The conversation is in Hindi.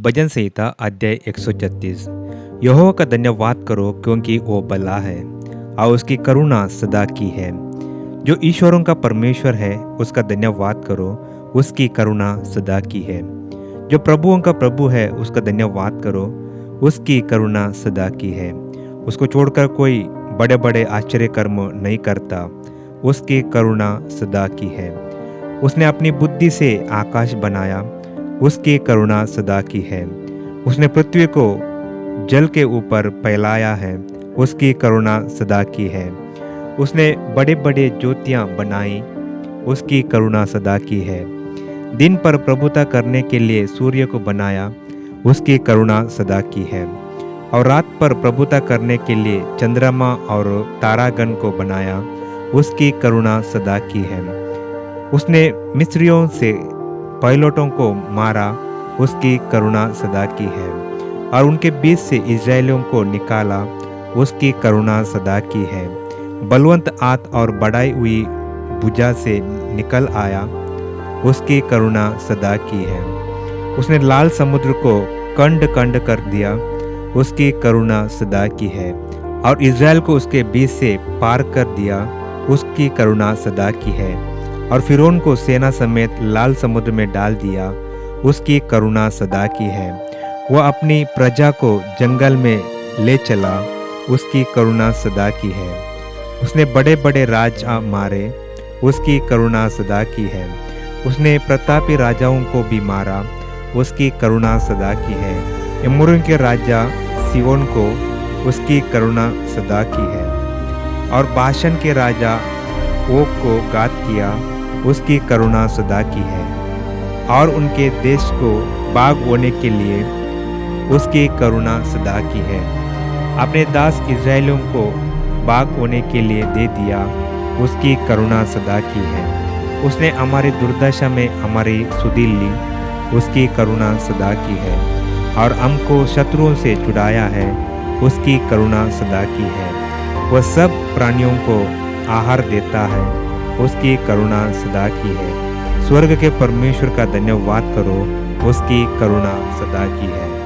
भजन संहिता अध्याय 136। यहोवा का धन्यवाद करो क्योंकि वो भला है और उसकी करुणा सदा की है। जो ईश्वरों का परमेश्वर है उसका धन्यवाद करो, उसकी करुणा सदा की है। जो प्रभुओं का प्रभु है उसका धन्यवाद करो, उसकी करुणा सदा की है। उसको छोड़कर कोई बड़े बड़े आश्चर्य कर्म नहीं करता, उसकी करुणा सदा की है। उसने अपनी बुद्धि से आकाश बनाया, उसकी करुणा सदा की है। उसने पृथ्वी को जल के ऊपर फैलाया है, उसकी करुणा सदा की है। उसने बड़े बड़े ज्योतियां बनाई, उसकी करुणा सदा की है। दिन पर प्रभुता करने के लिए सूर्य को बनाया, उसकी करुणा सदा की है। और रात पर प्रभुता करने के लिए चंद्रमा और तारागण को बनाया, उसकी करुणा सदा की है। उसने मिस्रियों से पायलटों को मारा, उसकी करुणा सदा की है। और उनके बीच से इस्राएलियों को निकाला, उसकी करुणा सदा की है। बलवंत हाथ और बढ़ाई हुई भुजा से निकल आया, उसकी करुणा सदा की है। उसने लाल समुद्र को कंड कंड कर दिया, उसकी करुणा सदा की है। और इस्राएल को उसके बीच से पार कर दिया, उसकी करुणा सदा की है। और फिरौन को सेना समेत लाल समुद्र में डाल दिया, उसकी करुणा सदा की है। वह अपनी प्रजा को जंगल में ले चला, उसकी करुणा सदा की है। उसने बड़े बड़े राजा मारे, उसकी करुणा सदा की है। उसने प्रतापी राजाओं को भी मारा, उसकी करुणा सदा की है। एमोरियों के राजा सिहोन को, उसकी करुणा सदा की है। और बाशन के राजा ओग को घात किया, उसकी करुणा सदा की है। और उनके देश को बाग होने के लिए उसकी करुणा सदा की है। अपने दास इस्राएलियों को बाग होने के लिए दे दिया, उसकी करुणा सदा की है। उसने हमारी दुर्दशा में हमारी सुधि ली, उसकी करुणा सदा की है। और हमको शत्रुओं से छुड़ाया है, उसकी करुणा सदा की है। वह सब प्राणियों को आहार देता है, उसकी करुणा सदा की है। स्वर्ग के परमेश्वर का धन्यवाद करो, उसकी करुणा सदा की है।